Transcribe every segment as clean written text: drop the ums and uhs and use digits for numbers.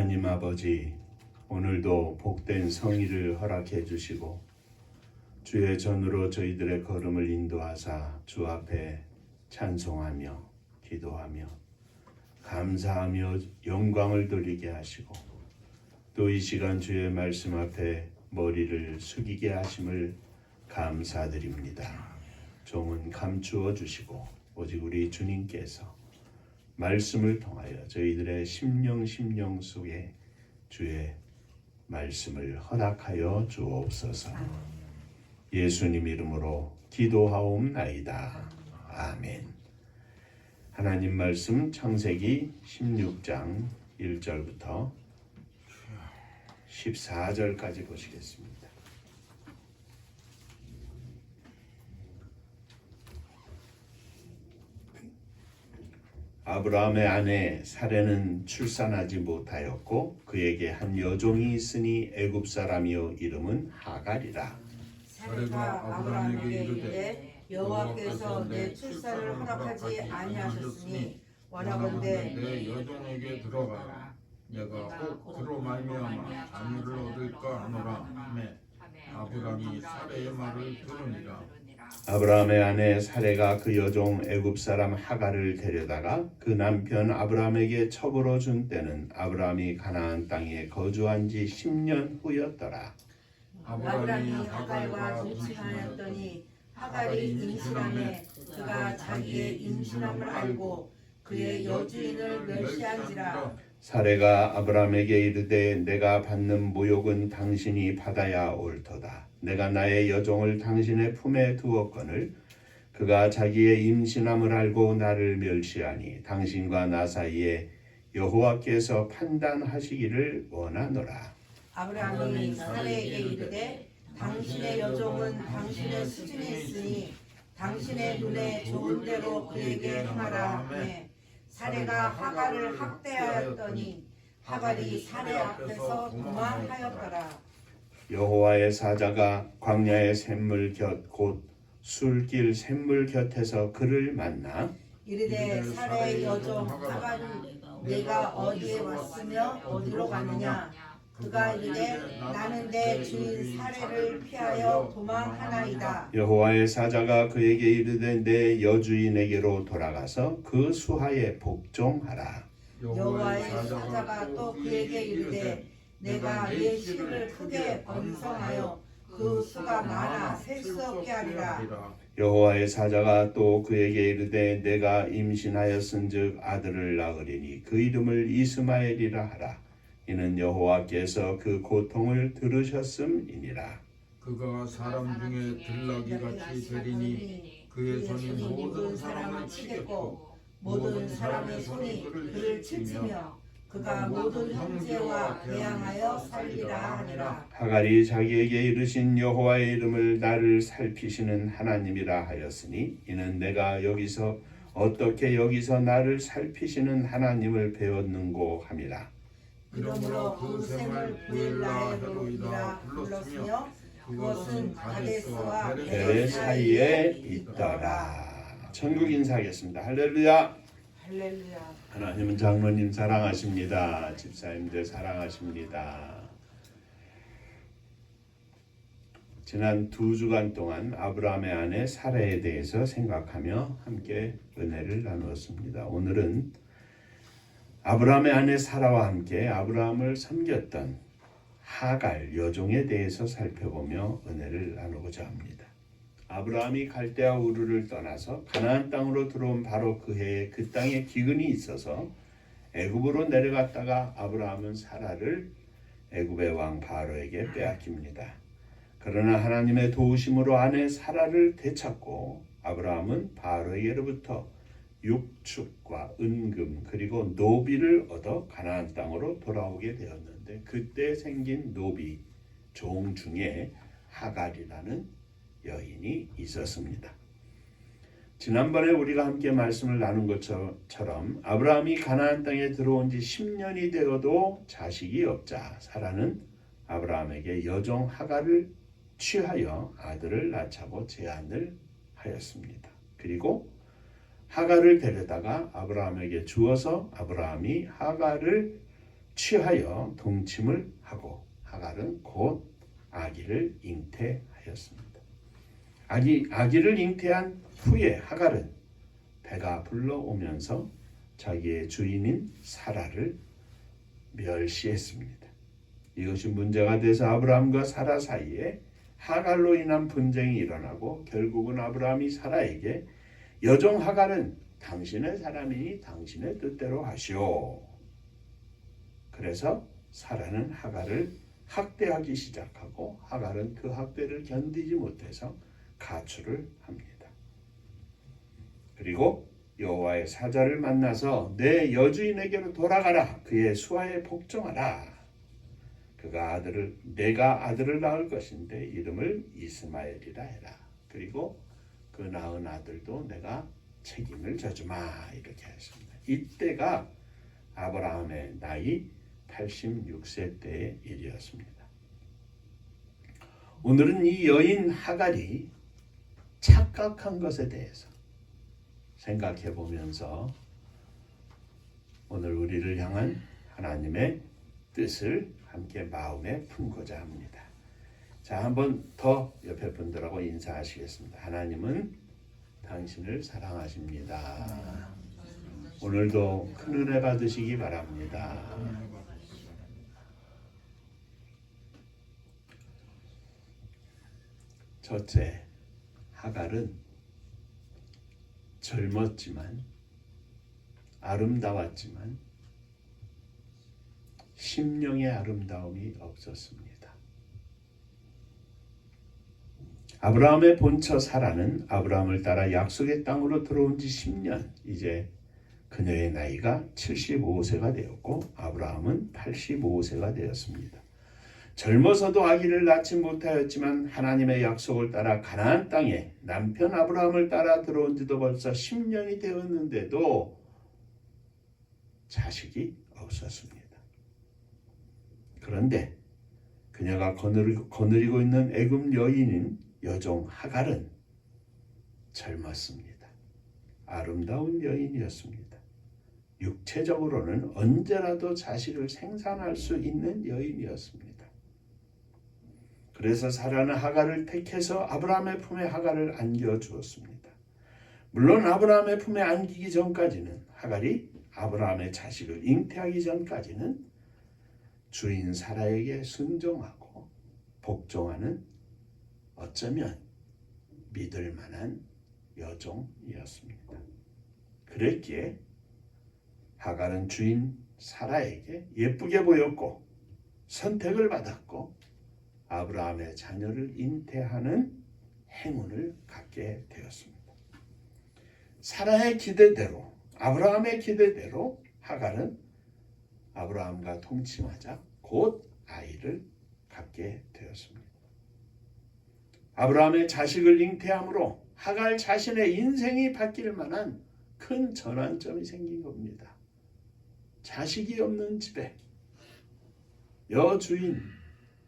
하나님 아버지, 오늘도 복된 성의를 허락해 주시고 주의 전으로 저희들의 걸음을 인도하사 주 앞에 찬송하며 기도하며 감사하며 영광을 돌리게 하시고 또 이 시간 주의 말씀 앞에 머리를 숙이게 하심을 감사드립니다. 종은 감추어 주시고 오직 우리 주님께서 말씀을 통하여 저희들의 심령 속에 주의 말씀을 허락하여 주옵소서. 예수님 이름으로 기도하옵나이다. 아멘. 하나님 말씀 창세기 16장 1절부터 14절까지 보시겠습니다. 아브라함의 아내 사레는 출산하지 못하였고 그에게 한 여종이 있으니 애굽 사람이요 이름은 하갈이라. 사레가 아브라함에게 이르되 여호와께서 내 출산을 허락하지 아니하셨으니 원하건대 내 여종에게 들어가라. 내가 혹 그로 말미암아 자녀를 얻을까 하노라 하매 아브라함이 사레의 말을 들으니라. 아브라함의 아내 사레가 그 여종 애굽 사람 하갈을 데려다가 그 남편 아브라함에게 첩으로 준 때는 아브라함이 가나안 땅에 거주한 지 10년 후였더라. 아브라함이 하갈과 임신하였더니 하갈이 임신함에 그가 자기의 임신함을 알고 그의 여주인을 멸시한지라. 사레가 아브라함에게 이르되 내가 받는 모욕은 당신이 받아야 옳도다. 내가 나의 여종을 당신의 품에 두었거늘 그가 자기의 임신함을 알고 나를 멸시하니 당신과 나 사이에 여호와께서 판단하시기를 원하노라. 아브라함이 사레에게 이르되 당신의 여종은 당신의 수준에 있으니 당신의 눈에 좋은 대로 그에게 행하라 하매 사레가 하갈을 학대하였더니 하갈이 사레 앞에서 도망하였더라. 여호와의 사자가 광야의 샘물 곁 곧 술길 샘물 곁에서 그를 만나 이르되 사레의 여종 하갈이 내가 어디에 왔으며 어디로 가느냐. 그가 이르되 나는 내 주인 사레를 피하여 도망하나이다. 여호와의 사자가 그에게 이르되 내 여주인에게로 돌아가서 그 수하에 복종하라. 여호와의 사자가 또 그에게 이르되 내가 네 씨를 크게 번성하여 그 수가 많아 셀 수 없게 하리라. 여호와의 사자가 또 그에게 이르되 내가 임신하였은즉 아들을 낳으리니 그 이름을 이스마엘이라 하라. 이는 여호와께서 그 고통을 들으셨음이니라. 그가 사람 중에 들나귀 같이 되리니 그의 손이 모든 사람을 치겠고 모든 사람의 손이 그를 치치며 그가 모든 형제와 대항하여 살리라 하니라. 하갈이 자기에게 이르신 여호와의 이름을 나를 살피시는 하나님이라 하였으니 이는 내가 어떻게 여기서 나를 살피시는 하나님을 배웠는고 함이라. 이러므로 그 샘을 부엘라의 헤로이라 불렀으며 그것은 가데스와 베레 사이에 있더라. 천국 인사하겠습니다. 할렐루야. 할렐루야. 하나님은 장로님 사랑하십니다. 집사님들 사랑하십니다. 지난 2주간 동안 아브라함의 아내 사라에 대해서 생각하며 함께 은혜를 나누었습니다. 오늘은 아브라함의 아내 사라와 함께 아브라함을 섬겼던 하갈 여종에 대해서 살펴보며 은혜를 나누고자 합니다. 아브라함이 갈대아 우르를 떠나서 가나안 땅으로 들어온 바로 그 해에 그 땅에 기근이 있어서 애굽으로 내려갔다가 아브라함은 사라를 애굽의 왕 바로에게 빼앗깁니다. 그러나 하나님의 도우심으로 아내 사라를 되찾고 아브라함은 바로에게로부터 육축과 은금 그리고 노비를 얻어 가나안 땅으로 돌아오게 되었는데 그때 생긴 노비 종 중에 하갈이라는 여인이 있었습니다. 지난번에 우리가 함께 말씀을 나눈 것처럼 아브라함이 가나안 땅에 들어온 지 10년이 되어도 자식이 없자 사라는 아브라함에게 여종 하갈을 취하여 아들을 낳자고 제안을 하였습니다. 그리고 하갈을 데려다가 아브라함에게 주어서 아브라함이 하갈을 취하여 동침을 하고 하갈은 곧 아기를 잉태하였습니다. 아기를 잉태한 후에 하갈은 배가 불러오면서 자기의 주인인 사라를 멸시했습니다. 이것이 문제가 돼서 아브라함과 사라 사이에 하갈로 인한 분쟁이 일어나고 결국은 아브라함이 사라에게 여종 하갈은 당신의 사람이니 당신의 뜻대로 하시오. 그래서 사라는 하갈을 학대하기 시작하고 하갈은 그 학대를 견디지 못해서 가출을 합니다. 그리고 여호와의 사자를 만나서 내 여주인에게로 돌아가라. 그의 수하에 복종하라. 내가 아들을 낳을 것인데 이름을 이스마엘이라 해라. 그리고 그 낳은 아들도 내가 책임을 져주마. 이렇게 했습니다. 이때가 아브라함의 나이 86세 때의 일이었습니다. 오늘은 이 여인 하갈이 착각한 것에 대해서 생각해 보면서 오늘 우리를 향한 하나님의 뜻을 함께 마음에 품고자 합니다. 자, 한번 더 옆에 분들하고 인사하시겠습니다. 하나님은 당신을 사랑하십니다. 오늘도 큰 은혜 받으시기 바랍니다. 첫째, 하갈은 젊었지만 아름다웠지만 심령의 아름다움이 없었습니다. 아브라함의 본처 사라는 아브라함을 따라 약속의 땅으로 들어온 지 10년, 이제 그녀의 나이가 75세가 되었고 아브라함은 85세가 되었습니다. 젊어서도 아기를 낳지 못하였지만 하나님의 약속을 따라 가나안 땅에 남편 아브라함을 따라 들어온 지도 벌써 10년이 되었는데도 자식이 없었습니다. 그런데 그녀가 거느리고 있는 애굽 여인인 여종 하갈은 젊었습니다. 아름다운 여인이었습니다. 육체적으로는 언제라도 자식을 생산할 수 있는 여인이었습니다. 그래서 사라는 하갈을 택해서 아브라함의 품에 하갈을 안겨주었습니다. 물론 아브라함의 품에 안기기 전까지는 하갈이 아브라함의 자식을 잉태하기 전까지는 주인 사라에게 순종하고 복종하는 어쩌면 믿을 만한 여종이었습니다. 그랬기에 하갈은 주인 사라에게 예쁘게 보였고 선택을 받았고 아브라함의 자녀를 잉태하는 행운을 갖게 되었습니다. 사라의 기대대로, 아브라함의 기대대로 하갈은 아브라함과 동침하자 곧 아이를 갖게 되었습니다. 아브라함의 자식을 잉태함으로 하갈 자신의 인생이 바뀔 만한 큰 전환점이 생긴 겁니다. 자식이 없는 집에 여주인,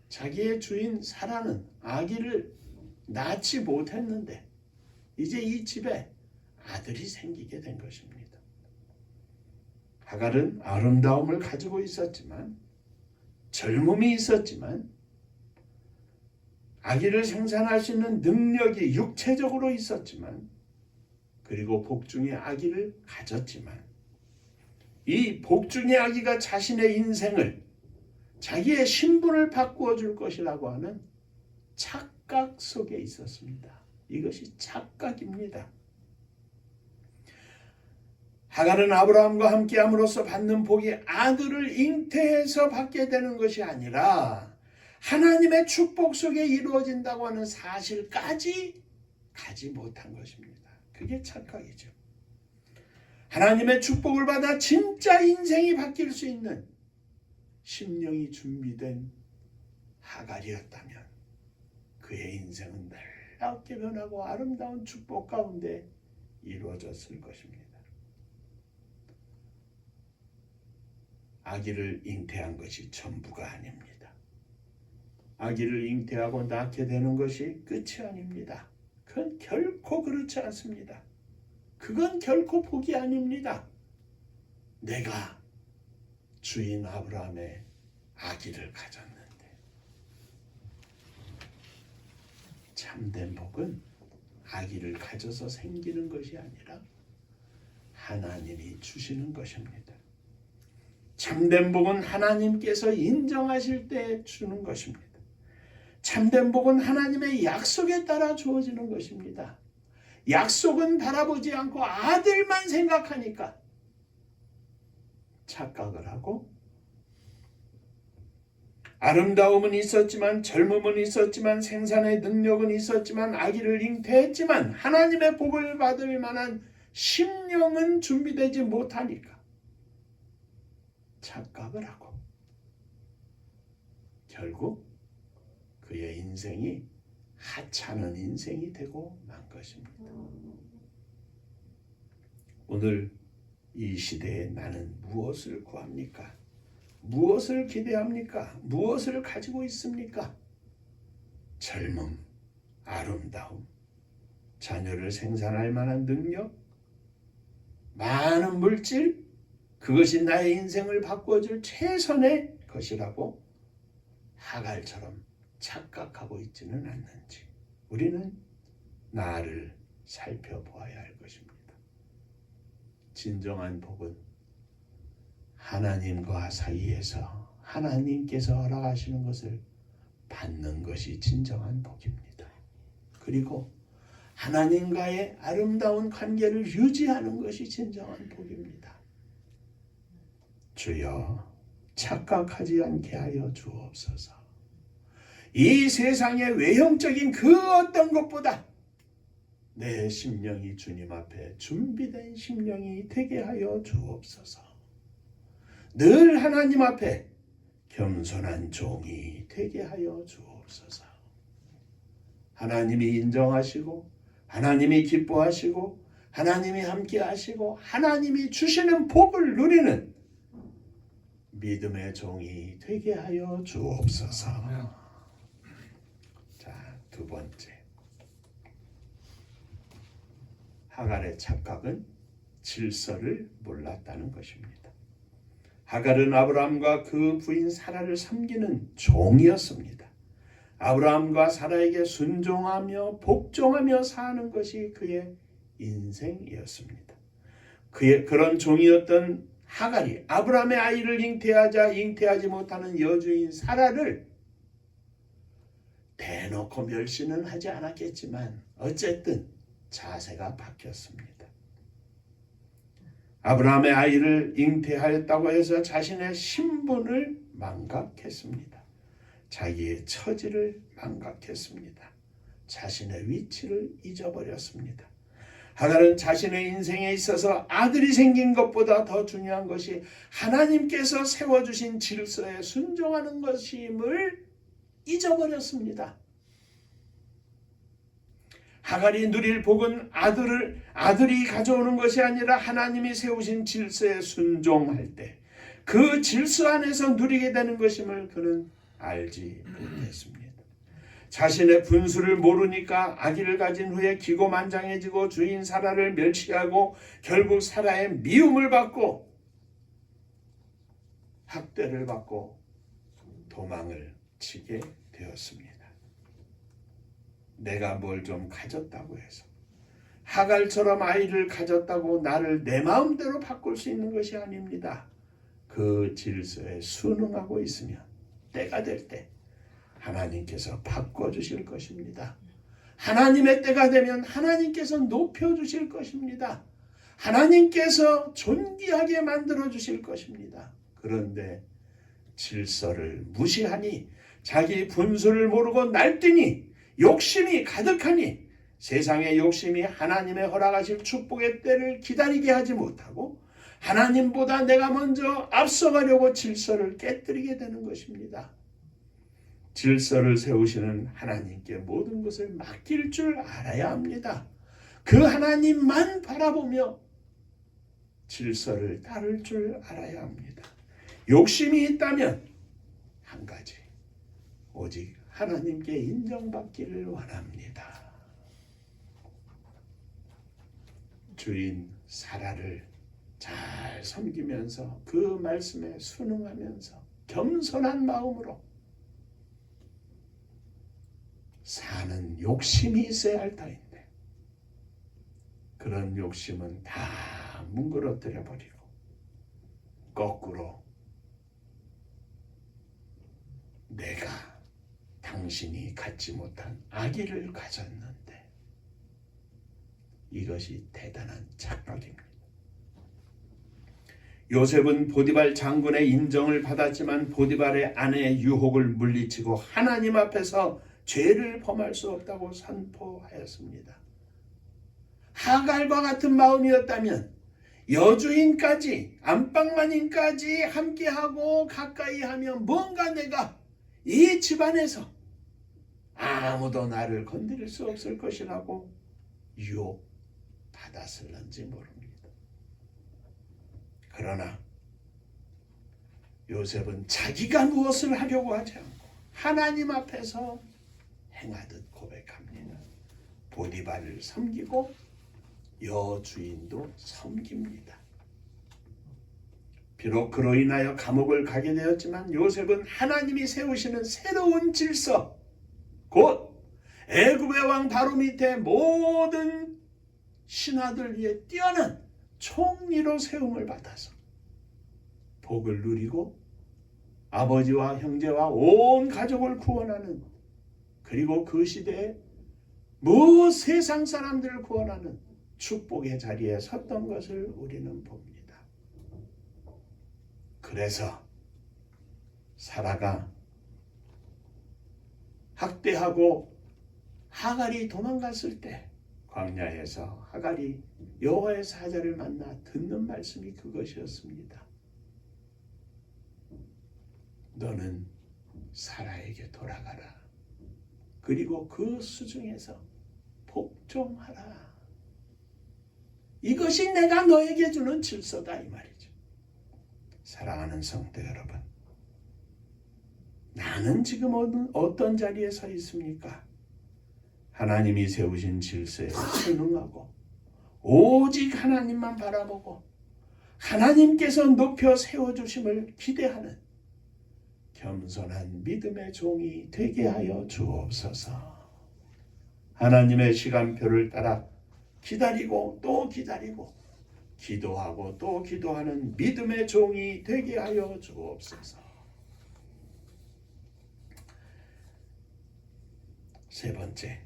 자기의 주인 사라는 아기를 낳지 못했는데 이제 이 집에 아들이 생기게 된 것입니다. 하갈은 아름다움을 가지고 있었지만 젊음이 있었지만 아기를 생산할 수 있는 능력이 육체적으로 있었지만 그리고 복중의 아기를 가졌지만 이 복중의 아기가 자신의 인생을 자기의 신분을 바꾸어 줄 것이라고 하는 착각 속에 있었습니다. 이것이 착각입니다. 하갈은 아브라함과 함께함으로써 받는 복이 아들을 잉태해서 받게 되는 것이 아니라 하나님의 축복 속에 이루어진다고 하는 사실까지 가지 못한 것입니다. 그게 착각이죠. 하나님의 축복을 받아 진짜 인생이 바뀔 수 있는 심령이 준비된 하갈이었다면 그의 인생은 놀랍게 변하고 아름다운 축복 가운데 이루어졌을 것입니다. 아기를 잉태한 것이 전부가 아닙니다. 아기를 잉태하고 낳게 되는 것이 끝이 아닙니다. 그건 결코 그렇지 않습니다. 그건 결코 복이 아닙니다. 내가 주인 아브라함의 아기를 가졌는데, 참된 복은 아기를 가져서 생기는 것이 아니라 하나님이 주시는 것입니다. 참된 복은 하나님께서 인정하실 때 주는 것입니다. 참된 복은 하나님의 약속에 따라 주어지는 것입니다. 약속은 바라보지 않고 아들만 생각하니까 착각을 하고, 아름다움은 있었지만, 젊음은 있었지만, 생산의 능력은 있었지만, 아기를 잉태했지만 하나님의 복을 받을 만한 심령은 준비되지 못하니까 착각을 하고 결국 그의 인생이 하찮은 인생이 되고 만 것입니다. 오늘 이 시대에 나는 무엇을 구합니까? 무엇을 기대합니까? 무엇을 가지고 있습니까? 젊음, 아름다움, 자녀를 생산할 만한 능력, 많은 물질, 그것이 나의 인생을 바꿔줄 최선의 것이라고 하갈처럼 착각하고 있지는 않는지 우리는 나를 살펴보아야 할 것입니다. 진정한 복은 하나님과 사이에서 하나님께서 허락하시는 것을 받는 것이 진정한 복입니다. 그리고 하나님과의 아름다운 관계를 유지하는 것이 진정한 복입니다. 주여, 착각하지 않게 하여 주옵소서. 이 세상의 외형적인 그 어떤 것보다 내 심령이 주님 앞에 준비된 심령이 되게 하여 주옵소서. 늘 하나님 앞에 겸손한 종이 되게 하여 주옵소서. 하나님이 인정하시고 하나님이 기뻐하시고 하나님이 함께 하시고 하나님이 주시는 복을 누리는 믿음의 종이 되게 하여 주옵소서. 자, 두 번째, 하갈의 착각은 질서를 몰랐다는 것입니다. 하갈은 아브라함과 그 부인 사라를 섬기는 종이었습니다. 아브라함과 사라에게 순종하며 복종하며 사는 것이 그의 인생이었습니다. 그의 그런 종이었던 하갈이 아브라함의 아이를 잉태하지 못하는 여주인 사라를 대놓고 멸시는 하지 않았겠지만 어쨌든 자세가 바뀌었습니다. 아브라함의 아이를 잉태하였다고 해서 자신의 신분을 망각했습니다. 자기의 처지를 망각했습니다. 자신의 위치를 잊어버렸습니다. 하갈은 자신의 인생에 있어서 아들이 생긴 것보다 더 중요한 것이 하나님께서 세워주신 질서에 순종하는 것임을 잊어버렸습니다. 하갈이 누릴 복은 아들이 가져오는 것이 아니라 하나님이 세우신 질서에 순종할 때 그 질서 안에서 누리게 되는 것임을 그는 알지 못했습니다. 자신의 분수를 모르니까 아기를 가진 후에 기고만장해지고 주인 사라를 멸시하고 결국 사라의 미움을 받고 학대를 받고 도망을 치게 되었습니다. 내가 뭘 좀 가졌다고 해서 하갈처럼 아이를 가졌다고 나를 내 마음대로 바꿀 수 있는 것이 아닙니다. 그 질서에 순응하고 있으면 때가 될 때 하나님께서 바꿔주실 것입니다. 하나님의 때가 되면 하나님께서 높여주실 것입니다. 하나님께서 존귀하게 만들어주실 것입니다. 그런데 질서를 무시하니 자기 분수를 모르고 날뛰니 욕심이 가득하니 세상의 욕심이 하나님의 허락하실 축복의 때를 기다리게 하지 못하고 하나님보다 내가 먼저 앞서가려고 질서를 깨뜨리게 되는 것입니다. 질서를 세우시는 하나님께 모든 것을 맡길 줄 알아야 합니다. 그 하나님만 바라보며 질서를 따를 줄 알아야 합니다. 욕심이 있다면 한 가지, 오직 하나님께 인정받기를 원합니다. 주인 사라를 잘 섬기면서 그 말씀에 순응하면서 겸손한 마음으로 사는 욕심이 있어야 할 터인데 그런 욕심은 다 뭉그러뜨려 버리고 거꾸로 내가 당신이 갖지 못한 아기를 가졌는데 이것이 대단한 착각입니다. 요셉은 보디발 장군의 인정을 받았지만 보디발의 아내의 유혹을 물리치고 하나님 앞에서 죄를 범할 수 없다고 선포하였습니다. 하갈과 같은 마음이었다면 여주인까지 안방마님까지 함께하고 가까이 하면 뭔가 내가 이 집안에서 아무도 나를 건드릴 수 없을 것이라고 유혹받았을런지 모릅니다. 그러나 요셉은 자기가 무엇을 하려고 하지 않고 하나님 앞에서 행하듯 고백합니다. 보디발을 섬기고 여주인도 섬깁니다. 비록 그로 인하여 감옥을 가게 되었지만 요셉은 하나님이 세우시는 새로운 질서, 곧 애굽의 왕 바로 밑에 모든 신하들 위에 뛰어난 총리로 세움을 받아서 복을 누리고 아버지와 형제와 온 가족을 구원하는, 그리고 그 시대에 세상 사람들을 구원하는 축복의 자리에 섰던 것을 우리는 봅니다. 그래서 사라가 학대하고 하갈이 도망갔을 때 광야에서 하갈이 여호와의 사자를 만나 듣는 말씀이 그것이었습니다. 너는 사라에게 돌아가라. 그리고 그 수중에서 복종하라. 이것이 내가 너에게 주는 질서다, 이 말이죠. 사랑하는 성도 여러분, 나는 지금 어떤 자리에 서 있습니까? 하나님이 세우신 질서에 순응하고 오직 하나님만 바라보고 하나님께서 높여 세워주심을 기대하는 겸손한 믿음의 종이 되게 하여 주옵소서. 하나님의 시간표를 따라 기다리고 또 기다리고 기도하고 또 기도하는 믿음의 종이 되게 하여 주옵소서. 세 번째,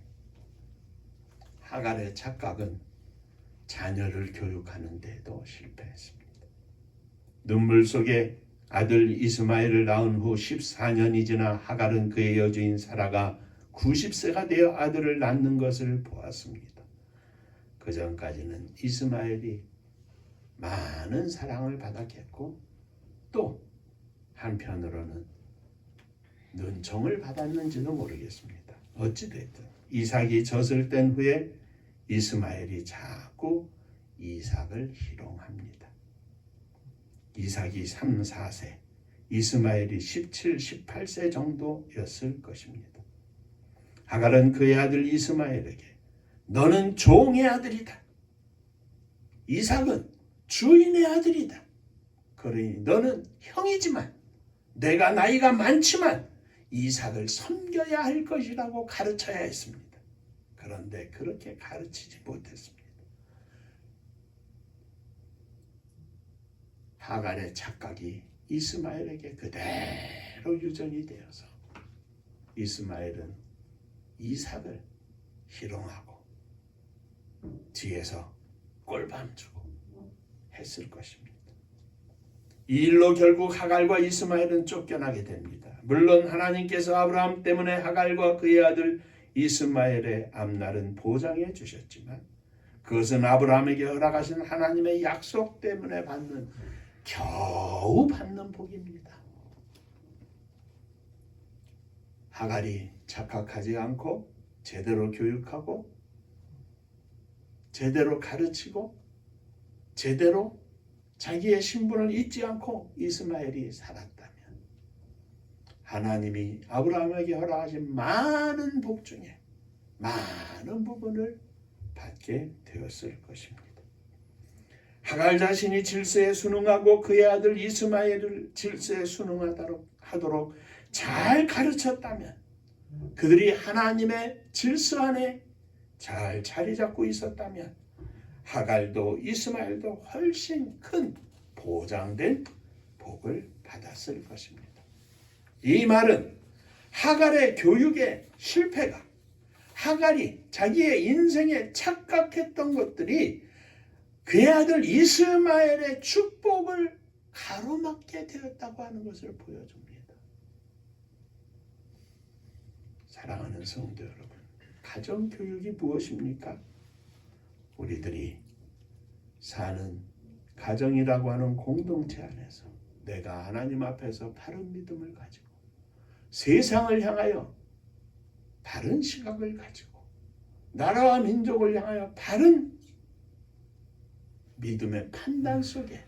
하갈의 착각은 자녀를 교육하는 데도 실패했습니다. 눈물 속에 아들 이스마엘을 낳은 후 14년이 지나 하갈은 그의 여주인 사라가 90세가 되어 아들을 낳는 것을 보았습니다. 그 전까지는 이스마엘이 많은 사랑을 받았겠고 또 한편으로는 눈총을 받았는지도 모르겠습니다. 어찌됐든 이삭이 젖을 뗀 후에 이스마엘이 자꾸 이삭을 희롱합니다. 이삭이 3, 4세, 이스마엘이 17, 18세 정도였을 것입니다. 하갈은 그의 아들 이스마엘에게 너는 종의 아들이다. 이삭은 주인의 아들이다. 그러니 너는 형이지만 내가 나이가 많지만 이삭을 섬겨야 할 것이라고 가르쳐야 했습니다. 그런데 그렇게 가르치지 못했습니다. 하갈의 착각이 이스마엘에게 그대로 유전이 되어서 이스마엘은 이삭을 희롱하고 뒤에서 꼴밤 주고 했을 것입니다. 이 일로 결국 하갈과 이스마엘은 쫓겨나게 됩니다. 물론 하나님께서 아브라함 때문에 하갈과 그의 아들 이스마엘의 앞날은 보장해 주셨지만 그것은 아브라함에게 허락하신 하나님의 약속 때문에 겨우 받는 복입니다. 하갈이 착각하지 않고 제대로 교육하고 제대로 가르치고 제대로 자기의 신분을 잊지 않고 이스마엘이 살았다면 하나님이 아브라함에게 허락하신 많은 복 중에 많은 부분을 받게 되었을 것입니다. 하갈 자신이 질서에 순응하고 그의 아들 이스마엘을 질서에 순응하도록 잘 가르쳤다면, 그들이 하나님의 질서 안에 잘 자리 잡고 있었다면 하갈도 이스마엘도 훨씬 큰 보장된 복을 받았을 것입니다. 이 말은 하갈의 교육의 실패가, 하갈이 자기의 인생에 착각했던 것들이 그의 아들 이스마엘의 축복을 가로막게 되었다고 하는 것을 보여줍니다. 사랑하는 성도 여러분, 가정교육이 무엇입니까? 우리들이 사는 가정이라고 하는 공동체 안에서 내가 하나님 앞에서 바른 믿음을 가지고 세상을 향하여 바른 시각을 가지고 나라와 민족을 향하여 바른 믿음의 판단 속에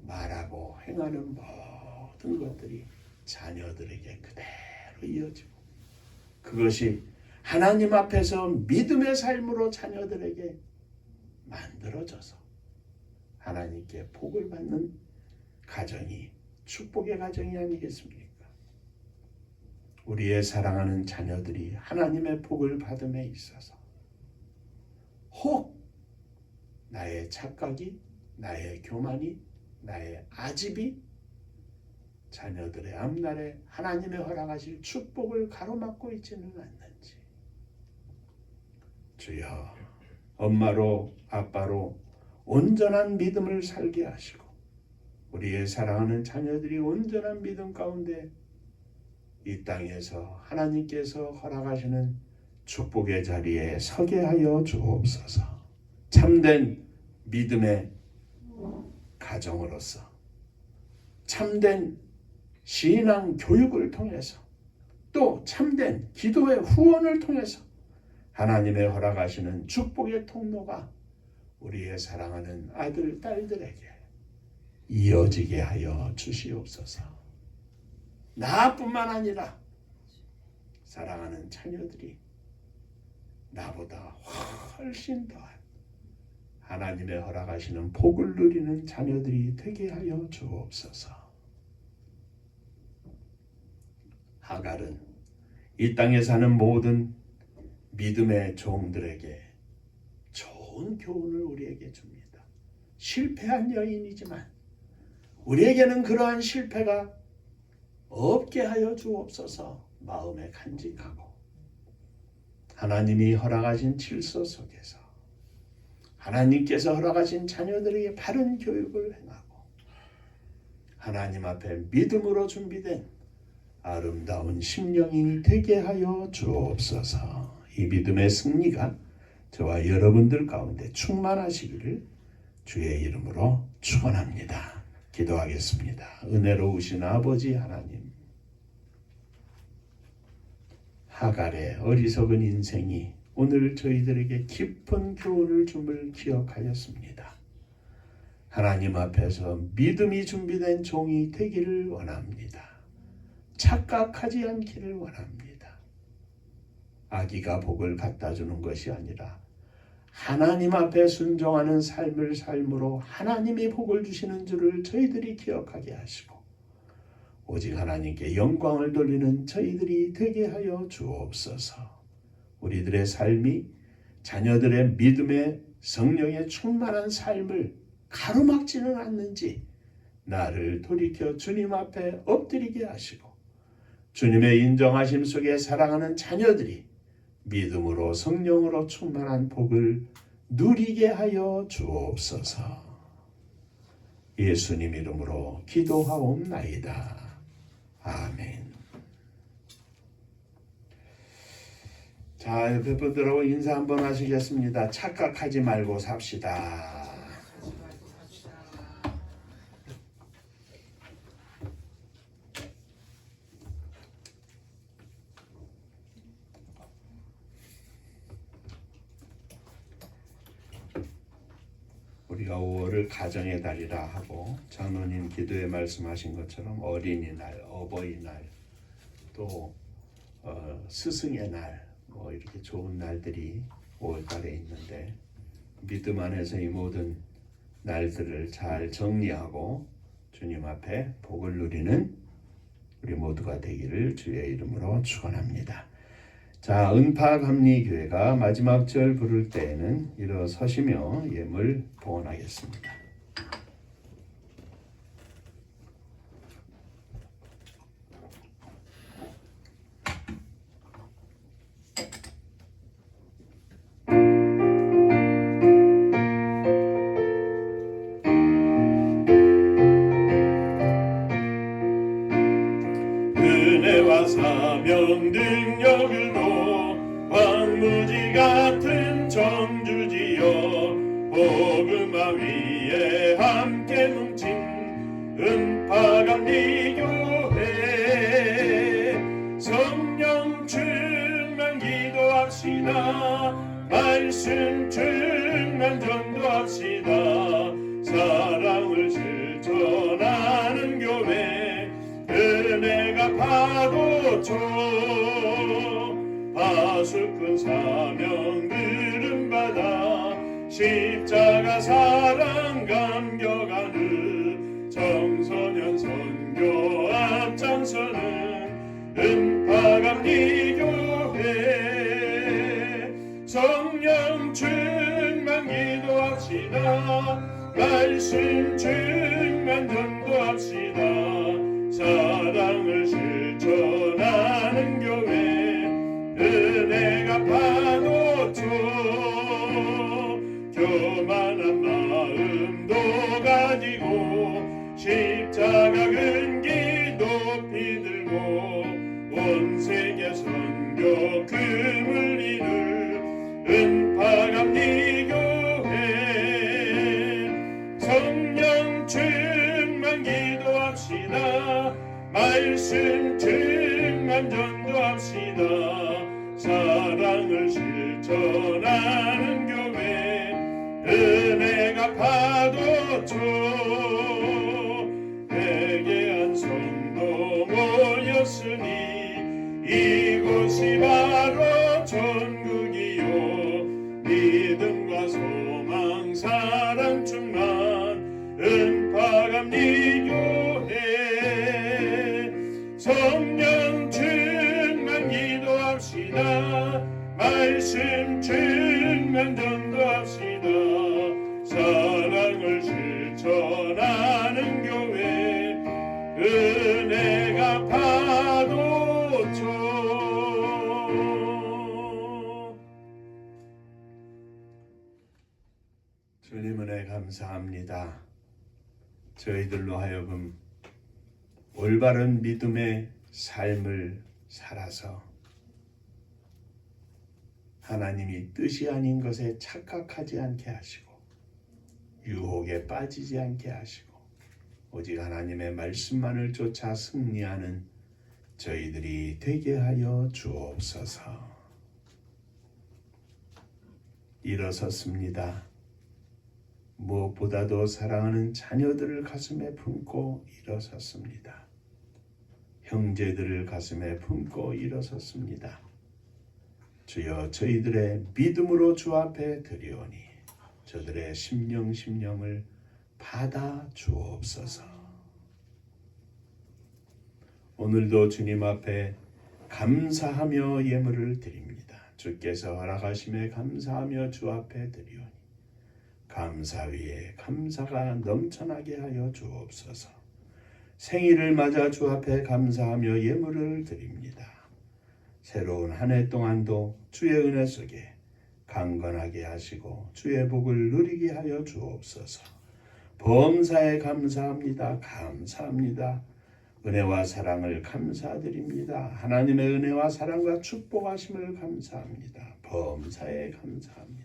말하고 행하는 모든 것들이 자녀들에게 그대로 이어지고, 그것이 하나님 앞에서 믿음의 삶으로 자녀들에게 만들어져서 하나님께 복을 받는 가정이 축복의 가정이 아니겠습니까? 우리의 사랑하는 자녀들이 하나님의 복을 받음에 있어서 혹 나의 착각이, 나의 교만이, 나의 아집이 자녀들의 앞날에 하나님의 허락하실 축복을 가로막고 있지는 않는지, 주여 엄마로 아빠로 온전한 믿음을 살게 하시고 우리의 사랑하는 자녀들이 온전한 믿음 가운데 이 땅에서 하나님께서 허락하시는 축복의 자리에 서게 하여 주옵소서. 참된 믿음의 가정으로서, 참된 신앙 교육을 통해서, 또 참된 기도의 후원을 통해서 하나님의 허락하시는 축복의 통로가 우리의 사랑하는 아들, 딸들에게 이어지게 하여 주시옵소서. 나뿐만 아니라 사랑하는 자녀들이 나보다 훨씬 더한 하나님의 허락하시는 복을 누리는 자녀들이 되게 하여 주옵소서. 하갈은 이 땅에 사는 모든 믿음의 종들에게 좋은 교훈을 우리에게 줍니다. 실패한 여인이지만 우리에게는 그러한 실패가 없게 하여 주옵소서. 마음에 간직하고 하나님이 허락하신 질서 속에서 하나님께서 허락하신 자녀들에게 바른 교육을 행하고 하나님 앞에 믿음으로 준비된 아름다운 심령이 되게 하여 주옵소서. 이 믿음의 승리가 저와 여러분들 가운데 충만하시기를 주의 이름으로 축원합니다. 기도하겠습니다. 은혜로우신 아버지 하나님, 하갈의 어리석은 인생이 오늘 저희들에게 깊은 교훈을 줌을 기억하였습니다. 하나님 앞에서 믿음이 준비된 종이 되기를 원합니다. 착각하지 않기를 원합니다. 아기가 복을 갖다 주는 것이 아니라 하나님 앞에 순종하는 삶을 삶으로 하나님이 복을 주시는 줄을 저희들이 기억하게 하시고 오직 하나님께 영광을 돌리는 저희들이 되게 하여 주옵소서. 우리들의 삶이 자녀들의 믿음의 성령의 충만한 삶을 가로막지는 않는지 나를 돌이켜 주님 앞에 엎드리게 하시고 주님의 인정하심 속에 사랑하는 자녀들이 믿음으로 성령으로 충만한 복을 누리게 하여 주옵소서. 예수님 이름으로 기도하옵나이다. 아멘. 자, 옆에 분들하고 인사 한번 하시겠습니다. 착각하지 말고 삽시다. 우리가 5월을 가정의 달이라 하고 장로님 기도에 말씀하신 것처럼 어린이날, 어버이날, 또 스승의 날, 뭐 이렇게 좋은 날들이 5월달에 있는데 믿음 안에서 이 모든 날들을 잘 정리하고 주님 앞에 복을 누리는 우리 모두가 되기를 주의 이름으로 축원합니다. 자, 은파감리교회가 마지막 절 부를 때에는 일어서시며 예물 봉헌하겠습니다. 은혜와 사명 능력으로 황무지 같은 정주지여 복음화 위에 함께 뭉친 은파감리교회 성령 충만 기도합시다. 말씀 충만 전도합시다. 사랑을 실천하는 교회 은혜가 파도쳐 파수꾼 사명 들음받아 십자가 사랑 감격하는 청소년 선교 앞장서는 은파감리교회 성령 충만 기도합시다. 말씀 충만 전도합시다. 사랑을 실천하는 교회 은혜가 파놓죠. 교만한 마음도 가지고 십자가 근기 높이 들고 온 세계 선교 금을 이룰 은파감리교회 성령 충만 기도합시다. 말씀 충만 전도합시다. 사랑을 실천하는 교회 은혜가 파도쳐 회개한 성도 모였으니 이곳이 바로 천국이요 믿음과 소망 사랑 충만 은파감리교회 성령 충만 기도합시다. 말씀 충만 전도합시다. 사랑을 실천하는 교회 은혜가 파도쳐 주님 은혜 감사합니다. 저희들로 하여금 올바른 믿음의 삶을 살아서 하나님이 뜻이 아닌 것에 착각하지 않게 하시고 유혹에 빠지지 않게 하시고 오직 하나님의 말씀만을 쫓아 승리하는 저희들이 되게 하여 주옵소서. 일어섰습니다. 무엇보다도 사랑하는 자녀들을 가슴에 품고 일어섰습니다. 형제들을 가슴에 품고 일어섰습니다. 주여 저희들의 믿음으로 주 앞에 드리오니 저들의 심령을 받아 주옵소서. 오늘도 주님 앞에 감사하며 예물을 드립니다. 주께서 허락하심에 감사하며 주 앞에 드리오니 감사 위에 감사가 넘쳐나게 하여 주옵소서. 생일을 맞아 주 앞에 감사하며 예물을 드립니다. 새로운 한 해 동안도 주의 은혜 속에 강건하게 하시고 주의 복을 누리게 하여 주옵소서. 범사에 감사합니다. 감사합니다. 은혜와 사랑을 감사드립니다. 하나님의 은혜와 사랑과 축복하심을 감사합니다. 범사에 감사합니다.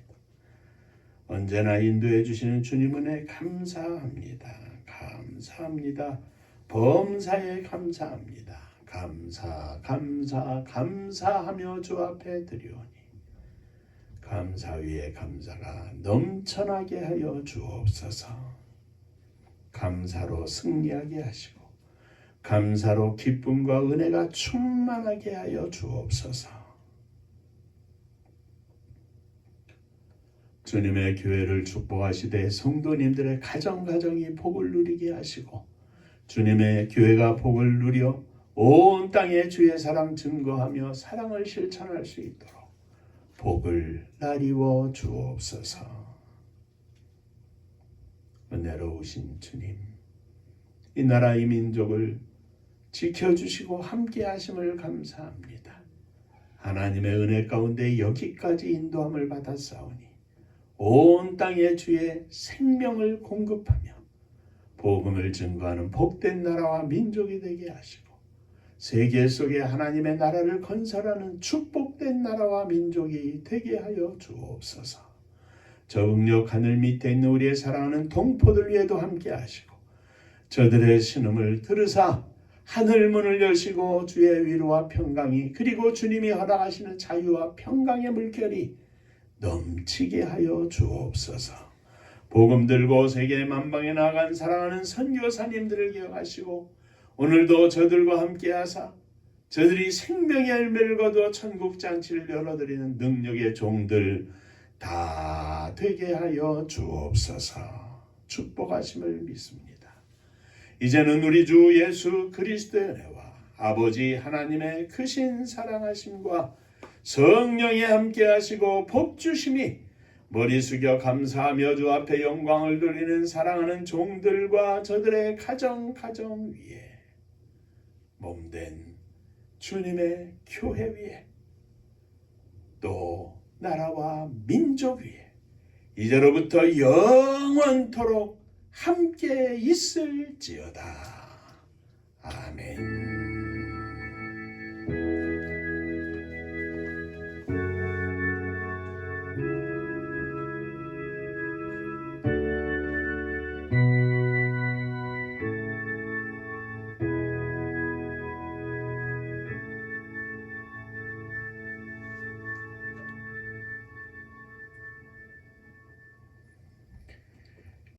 언제나 인도해 주시는 주님 은혜 감사합니다. 감사합니다. 범사에 감사합니다. 감사하며 주 앞에 드리오니 감사 위에 감사가 넘쳐나게 하여 주옵소서. 감사로 승리하게 하시고 감사로 기쁨과 은혜가 충만하게 하여 주옵소서. 주님의 교회를 축복하시되 성도님들의 가정가정이 복을 누리게 하시고 주님의 교회가 복을 누려 온 땅에 주의 사랑 증거하며 사랑을 실천할 수 있도록 복을 나리워 주옵소서. 은혜로우신 주님, 이 나라 이 민족을 지켜주시고 함께 하심을 감사합니다. 하나님의 은혜 가운데 여기까지 인도함을 받았사오니 온 땅에 주의 생명을 공급하며 복음을 증거하는 복된 나라와 민족이 되게 하시고 세계 속에 하나님의 나라를 건설하는 축복된 나라와 민족이 되게 하여 주옵소서. 저응력 하늘 밑에 있는 우리의 사랑하는 동포들 위에도 함께 하시고 저들의 신음을 들으사 하늘문을 여시고 주의 위로와 평강이 그리고 주님이 허락하시는 자유와 평강의 물결이 넘치게 하여 주옵소서. 복음 들고 세계 만방에 나아간 사랑하는 선교사님들을 기억하시고 오늘도 저들과 함께 하사 저들이 생명의 열매를 거두어 천국 잔치를 열어드리는 능력의 종들 다 되게 하여 주옵소서. 축복하심을 믿습니다. 이제는 우리 주 예수 그리스도의 은혜와 아버지 하나님의 크신 사랑하심과 성령이 함께 하시고 복 주심이 머리 숙여 감사하며 주 앞에 영광을 돌리는 사랑하는 종들과 저들의 가정 위에 몸된 주님의 교회 위에 또 나라와 민족 위에 이제로부터 영원토록 함께 있을지어다. 아멘.